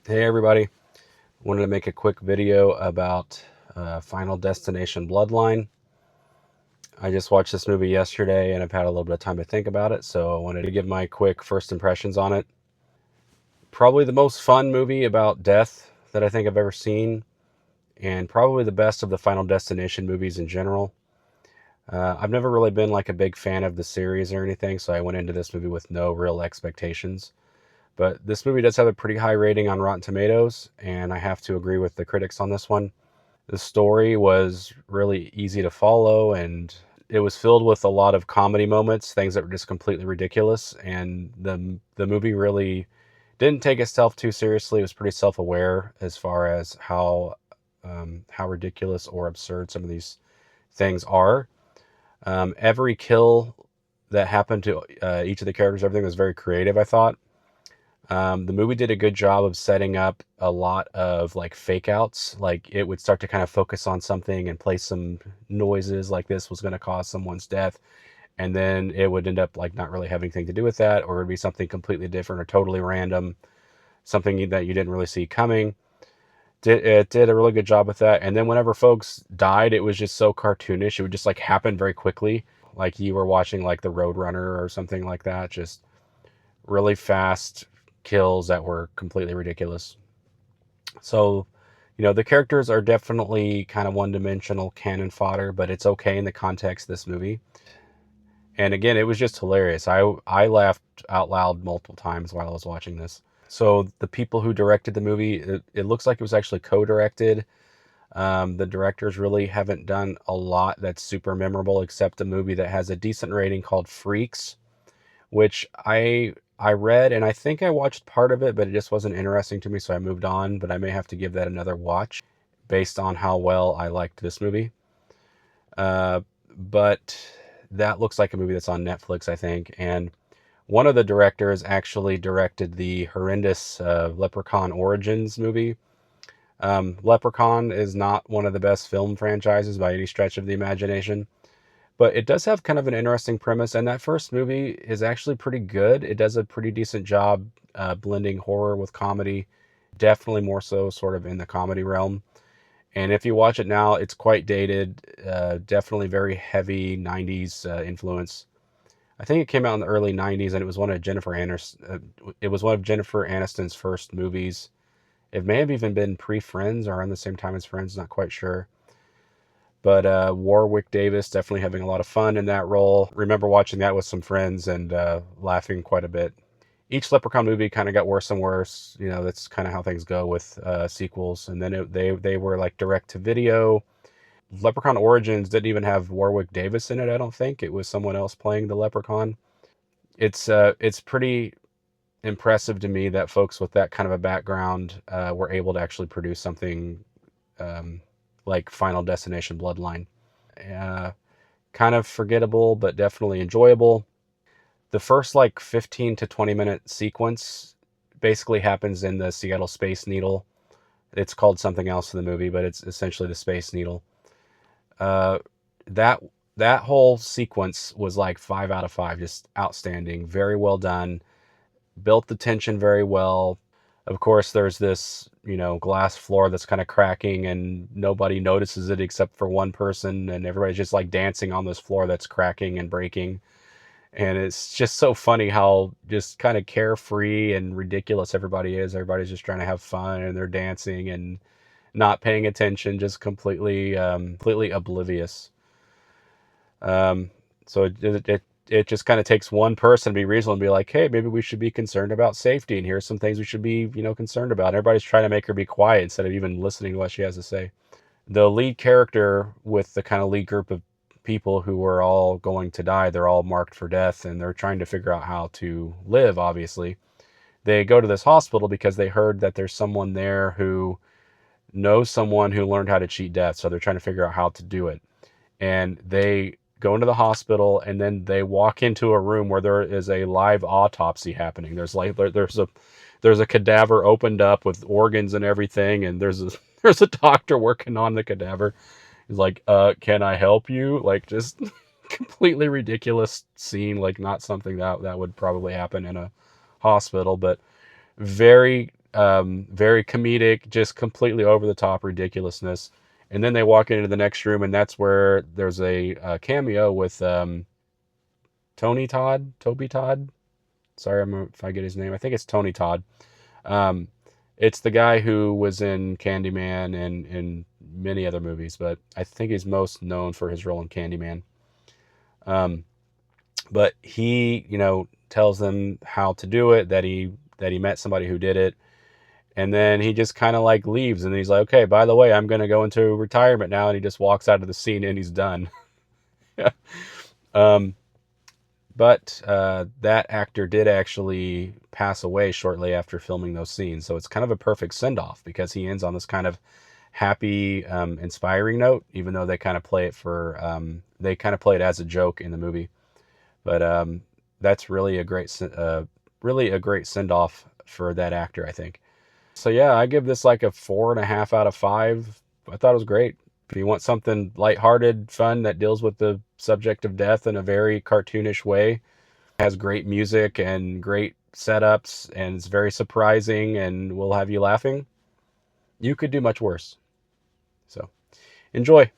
Hey everybody, wanted to make a quick video about Final Destination Bloodline. I just watched this movie yesterday and I've had a little bit of time to think about it, so I wanted to give my quick first impressions on it. Probably the most fun movie about death that I think I've ever seen, and probably the best of the Final Destination movies in general. I've never really been like a big fan of the series or anything, so I went into this movie with no real expectations. But this movie does have a pretty high rating on Rotten Tomatoes, and I have to agree with the critics on this one. The story was really easy to follow, and it was filled with a lot of comedy moments, things that were just completely ridiculous. And the movie really didn't take itself too seriously. It was pretty self-aware as far as how ridiculous or absurd some of these things are. Every kill that happened to each of the characters, everything was very creative, I thought. The movie did a good job of setting up a lot of like fake outs. Like it would start to kind of focus on something and play some noises like this was going to cause someone's death. And then it would end up like not really having anything to do with that, or it'd be something completely different or totally random, something that you didn't really see coming. It did a really good job with that. And then whenever folks died, it was just so cartoonish. It would just like happen very quickly. Like you were watching like the Roadrunner or something like that. Just really fast kills that were completely ridiculous. So, the characters are definitely kind of one-dimensional cannon fodder, but it's okay in the context of this movie. And again, it was just hilarious. I laughed out loud multiple times while I was watching this. So the people who directed the movie, it looks like it was actually co-directed. The directors really haven't done a lot that's super memorable, except a movie that has a decent rating called Freaks, which I read and I think I watched part of it, but it just wasn't interesting to me, so I moved on. But I may have to give that another watch based on how well I liked this movie. Uh, but that looks like a movie that's on Netflix, I think. And one of the directors actually directed the horrendous Leprechaun Origins movie. Leprechaun is not one of the best film franchises by any stretch of the imagination. But it does have kind of an interesting premise, and that first movie is actually pretty good. It does a pretty decent job blending horror with comedy, definitely more so sort of in the comedy realm. And if you watch it now, it's quite dated, definitely very heavy 90s influence. I think it came out in the early 90s, and it was one of Jennifer Aniston's first movies. It may have even been pre-Friends or around the same time as Friends, not quite sure. But Warwick Davis definitely having a lot of fun in that role. Remember watching that with some friends and laughing quite a bit. Each Leprechaun movie kind of got worse and worse. That's kind of how things go with sequels. And then they were like direct to video. Leprechaun Origins didn't even have Warwick Davis in it. I don't think it was someone else playing the Leprechaun. It's pretty impressive to me that folks with that kind of a background were able to actually produce something um, like Final Destination Bloodline. Uh, Kind of forgettable, but definitely enjoyable. The first like 15 to 20-minute sequence basically happens in the Seattle Space Needle. It's called something else in the movie, but it's essentially the Space Needle. Uh, that that whole sequence was like 5 out of 5, just outstanding, very well done, built the tension very well. Of course, there's this, glass floor that's kind of cracking and nobody notices it except for one person, and everybody's just like dancing on this floor that's cracking and breaking. And it's just so funny how just kind of carefree and ridiculous everybody is. Everybody's just trying to have fun and they're dancing and not paying attention, just completely oblivious. Um, so it just kind of takes one person to be reasonable and be like, hey, maybe we should be concerned about safety, and here's some things we should be, concerned about. And everybody's trying to make her be quiet instead of even listening to what she has to say. The lead character with the kind of lead group of people who are all going to die, they're all marked for death, and they're trying to figure out how to live, obviously. They go to this hospital because they heard that there's someone there who knows someone who learned how to cheat death, so they're trying to figure out how to do it. And they go into the hospital, and then they walk into a room where there is a live autopsy happening. There's a cadaver opened up with organs and everything, and there's a doctor working on the cadaver. He's like, can I help you? Like, just completely ridiculous scene, like not something that would probably happen in a hospital, but very very comedic, just completely over the top ridiculousness. And then they walk into the next room, and that's where there's a cameo with Toby Todd. Sorry if I get his name. I think it's Tony Todd. Um, it's the guy who was in Candyman and in many other movies, but I think he's most known for his role in Candyman. Um, but he, tells them how to do it, that he met somebody who did it, and then he just kind of like leaves, and he's like, okay, by the way, I'm going to go into retirement now, and he just walks out of the scene and he's done. um, but that actor did actually pass away shortly after filming those scenes, so it's kind of a perfect send-off because he ends on this kind of happy, inspiring note, even though they kind of play it as a joke in the movie. But that's really a great send off for that actor, I think. So yeah, I give this like a 4.5 out of 5. I thought it was great. If you want something lighthearted, fun that deals with the subject of death in a very cartoonish way, has great music and great setups, and it's very surprising and will have you laughing, you could do much worse. So enjoy.